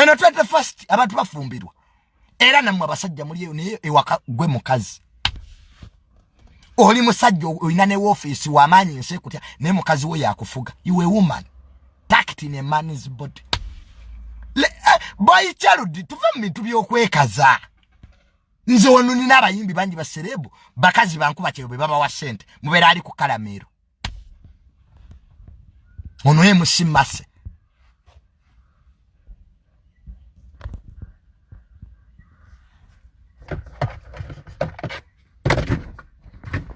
eno 21st abantu bafumbirwa era namwe abasajja muli ne ewaka gwe mukazi oli musajja olina ne office wamanyi nse kutya ne mukazi wo yakufuga you a woman tacked in a man's body boy child tuva mintu byokwekaza nze wano nina abayimbi bangi baserebu bakazi bankuba kyebwe baba wa sente mubera ali ku kalamero ono ye musimase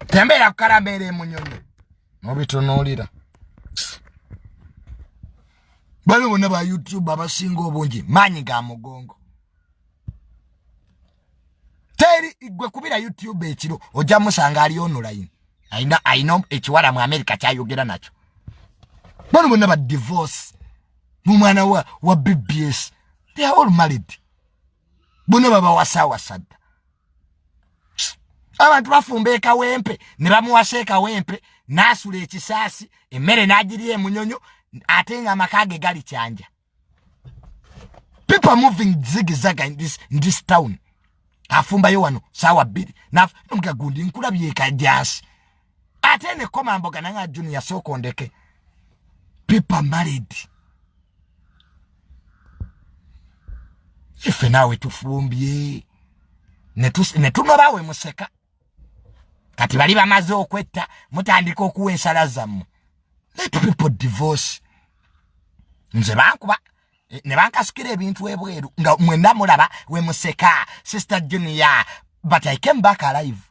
tembera ku kalamero munyonyo nobitonolira bali bonna ba YouTube abasinga obungi manyi ga mugongo teri igwe kubira YouTube ekiro ojja musanga ali online aina ekiwala mu America kyayogera nacho bali bonna ba divorce mumwana wa BBS they are all married bonna baba wasada abantu bafumbeka wempe ne bamuwaseka wempe nasule ekisasi emmere najiriye munyonyo atenga makage gali kyanja people moving zigzag in this town afumba yo wano sawa biri na mga gundi nkulabye kajasi atene koma mboga nanga junior soko ndeke people married ife nawe tufumbye netuno bawe museka kati bali bamaze okwetta mutandika okuwa ensala zammwe let people divorce nze bankuba ne bankasukira ebintu ebweru nga mwenda mulaba we museka sister Junior but I came back alive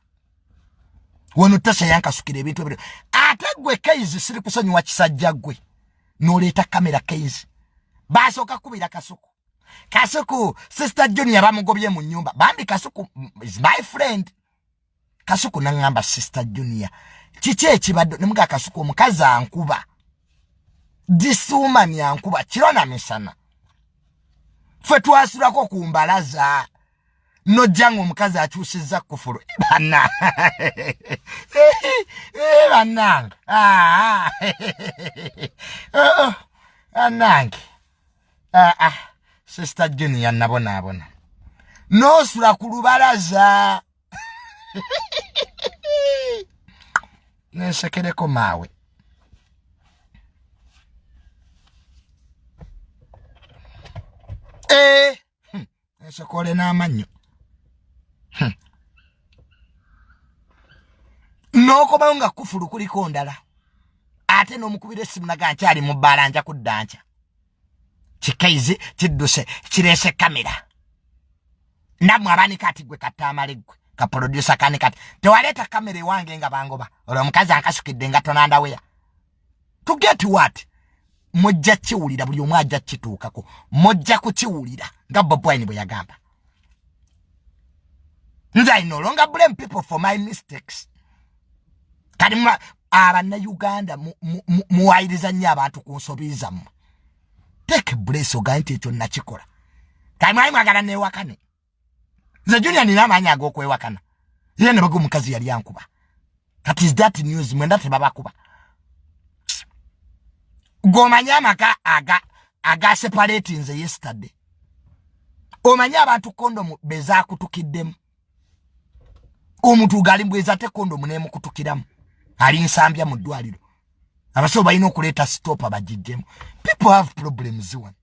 wono tase yankasukira ebintu ebweru ate gwe Kaizi siri kusonyiwa kisajja gwe noleta kamera Kaizi basoka kubira kasuku sister Junior bamugobye mu nyumba bambi kasuku is my friend kasuku nangamba sister Junior chiche ekibadde nemuga kasuku omukazi ankuba this woman yankuba kirona misana fe twasurako kumbalaza no jango omukazi akyusiza kufuru bana bana anange sister Junior nabona no sura kulubalaza nesekereko mawe esokole n'amanyo noko baunga kufuru kuliko ndala ate no mukubire simunaga nkyali mu balanja kuddancha Kikaizi kiduse kirese kamera namwe abani kati gwe katamalegwe ka producer kani kati tewaleta kamera wange nga bangoba olwo mukazi akasukidde nga tonanda weya to get what mojja kiwulira buli omwe ajja kituukako mojja kukiwulira nga Bob Wine bwe yagamba nze I no longer blame people for my mistakes kati abana Uganda muwayiriza nnyo abantu ku nsobiza mu take brace oganti ekyo nakikola kati mwagala newakane nze Junior nina amaanyi ag'okwewakana ye ne bago mukazi yali yankuba kati is that news mwenda tebabakuba gomanya amaka aga separate nze yesterday omanya abantu kondomu beza kutukiddemu omuntu gali mbweza te kondomu ne mukutukiramu ali nsambya mu ddwaliro abaso balina okuleeta stop abajijjemu people have problems one